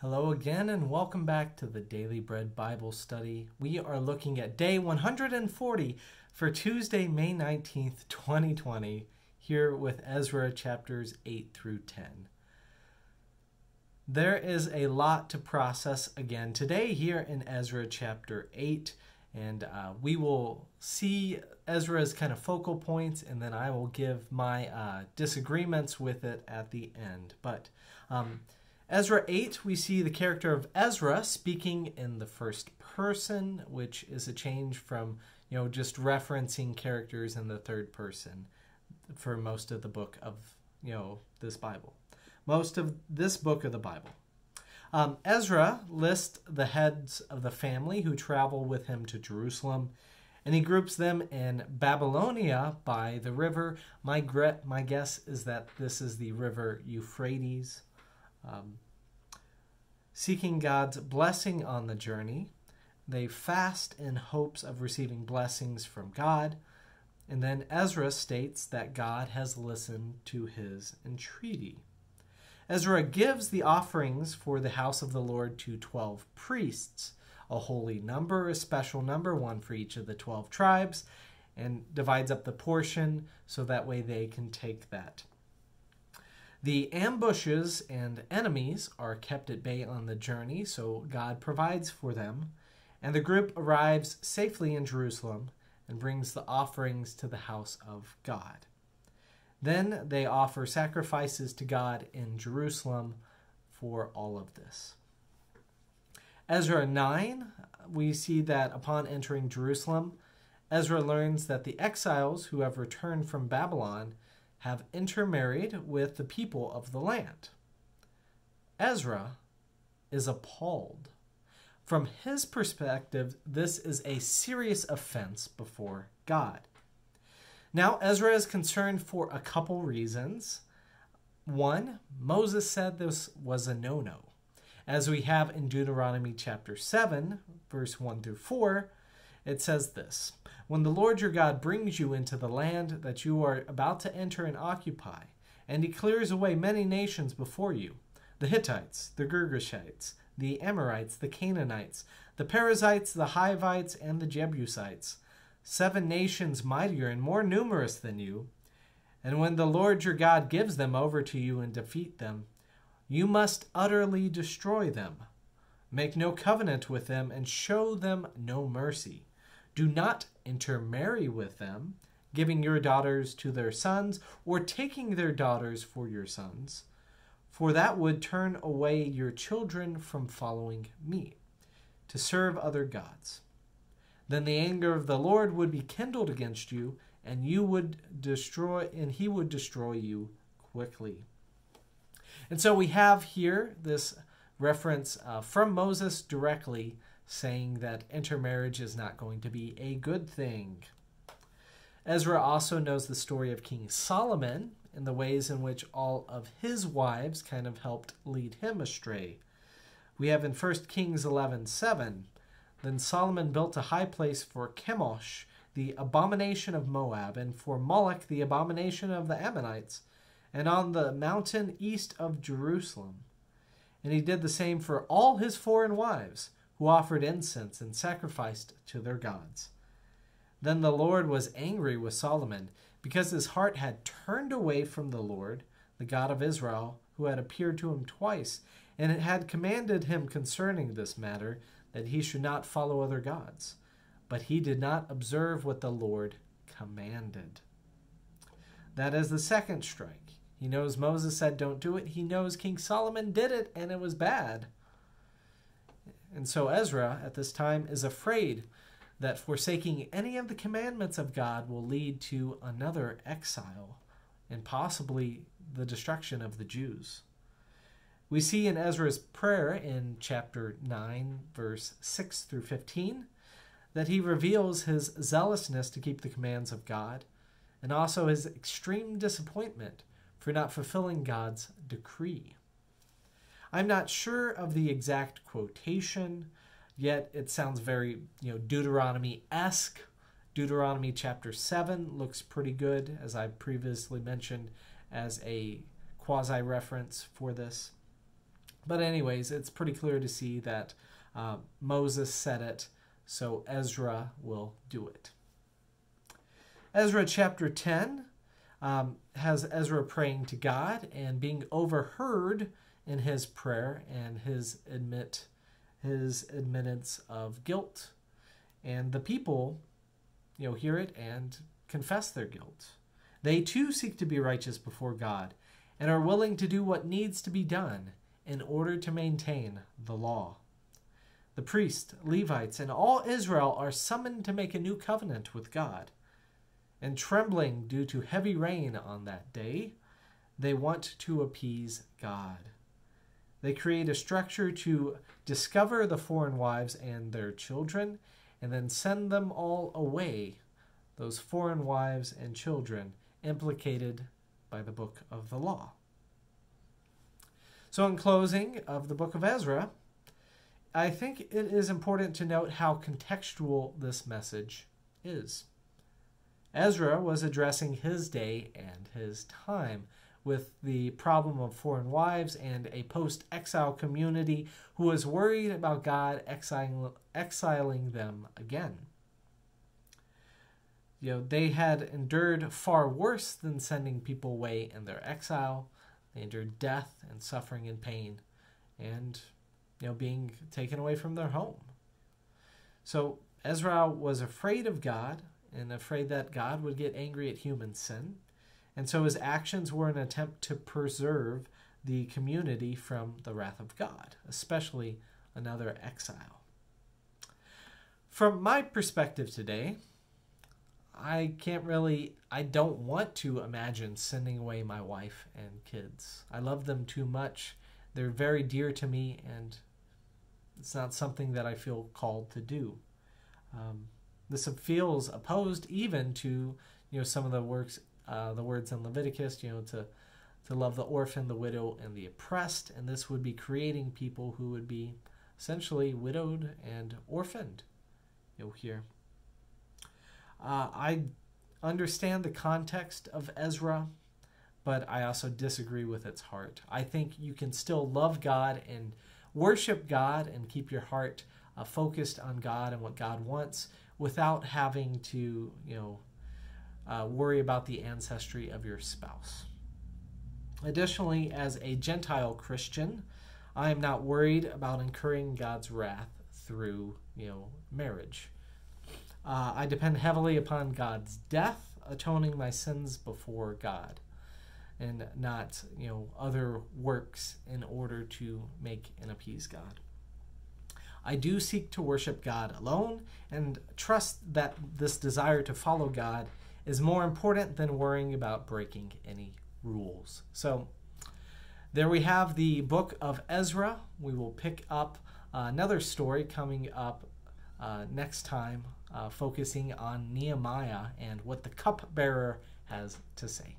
Hello again and welcome back to the Daily Bread Bible Study. We are looking at day 140 for Tuesday, May 19th, 2020, here with Ezra chapters 8 through 10. There is a lot to process again today here in Ezra chapter 8, and we will see Ezra's kind of focal points, and then I will give my disagreements with it at the end. But Ezra 8, we see the character of Ezra speaking in the first person, which is a change from, just referencing characters in the third person for most of the book of, this Bible. Most of this book of the Bible. Ezra lists the heads of the family who travel with him to Jerusalem, and he groups them in Babylonia by the river. My guess is that this is the river Euphrates. Seeking God's blessing on the journey. They fast in hopes of receiving blessings from God. And then Ezra states that God has listened to his entreaty. Ezra gives the offerings for the house of the Lord to 12 priests, a holy number, a special number, one for each of the 12 tribes, and divides up the portion so that way they can take that. The ambushes and enemies are kept at bay on the journey, so God provides for them, and the group arrives safely in Jerusalem and brings the offerings to the house of God. Then they offer sacrifices to God in Jerusalem for all of this. Ezra 9, we see that upon entering Jerusalem, Ezra learns that the exiles who have returned from Babylon have intermarried with the people of the land. Ezra is appalled. From his perspective, this is a serious offense before God. Now, Ezra is concerned for a couple reasons. One, Moses said this was a no-no. As we have in Deuteronomy chapter 7, verse 1 through 4, it says this: "When the Lord your God brings you into the land that you are about to enter and occupy, and he clears away many nations before you, the Hittites, the Girgashites, the Amorites, the Canaanites, the Perizzites, the Hivites, and the Jebusites, 7 nations mightier and more numerous than you, and when the Lord your God gives them over to you and defeat them, you must utterly destroy them. Make no covenant with them and show them no mercy. Do not intermarry with them, giving your daughters to their sons or taking their daughters for your sons, for that would turn away your children from following me, to serve other gods. Then the anger of the Lord would be kindled against you, and he would destroy you quickly." And so we have here this reference from Moses directly saying that intermarriage is not going to be a good thing. Ezra also knows the story of King Solomon and the ways in which all of his wives kind of helped lead him astray. We have in 1 Kings 11:7, "Then Solomon built a high place for Chemosh, the abomination of Moab, and for Moloch, the abomination of the Ammonites, and on the mountain east of Jerusalem. And he did the same for all his foreign wives, who offered incense and sacrificed to their gods. Then the Lord was angry with Solomon, because his heart had turned away from the Lord, the God of Israel, who had appeared to him twice, and had commanded him concerning this matter, that he should not follow other gods. But he did not observe what the Lord commanded." That is the second strike. He knows Moses said don't do it. He knows King Solomon did it, and it was bad. And so Ezra, at this time, is afraid that forsaking any of the commandments of God will lead to another exile and possibly the destruction of the Jews. We see in Ezra's prayer in chapter 9, verse 6 through 15, that he reveals his zealousness to keep the commands of God and also his extreme disappointment for not fulfilling God's decree. I'm not sure of the exact quotation, yet it sounds very, Deuteronomy-esque. Deuteronomy chapter 7 looks pretty good, as I previously mentioned, as a quasi-reference for this. But anyways, it's pretty clear to see that Moses said it, so Ezra will do it. Ezra chapter 10 has Ezra praying to God and being overheard in his prayer and his admittance of guilt. And the people, hear it and confess their guilt. They too seek to be righteous before God and are willing to do what needs to be done in order to maintain the law. The priests, Levites, and all Israel are summoned to make a new covenant with God. And trembling due to heavy rain on that day, they want to appease God. They create a structure to discover the foreign wives and their children, and then send them all away, those foreign wives and children implicated by the book of the law. So in closing of the book of Ezra, I think it is important to note how contextual this message is. Ezra was addressing his day and his time with the problem of foreign wives and a post-exile community who was worried about God exiling them again. They had endured far worse than sending people away in their exile. They endured death and suffering and pain and, being taken away from their home. So Ezra was afraid of God and afraid that God would get angry at human sin. And so his actions were an attempt to preserve the community from the wrath of God, especially another exile. From my perspective today, I don't want to imagine sending away my wife and kids. I love them too much. They're very dear to me, and it's not something that I feel called to do. This feels opposed even to some of the words in Leviticus, to love the orphan, the widow, and the oppressed, and this would be creating people who would be essentially widowed and orphaned. Here, I understand the context of Ezra, but I also disagree with its heart. I think you can still love God and worship God and keep your heart focused on God and what God wants, without having to, worry about the ancestry of your spouse. Additionally, as a Gentile Christian, I am not worried about incurring God's wrath through, marriage. I depend heavily upon God's death, atoning my sins before God, and not, other works in order to make and appease God. I do seek to worship God alone and trust that this desire to follow God is more important than worrying about breaking any rules. So there we have the book of Ezra. We will pick up another story coming up next time, focusing on Nehemiah and what the cupbearer has to say.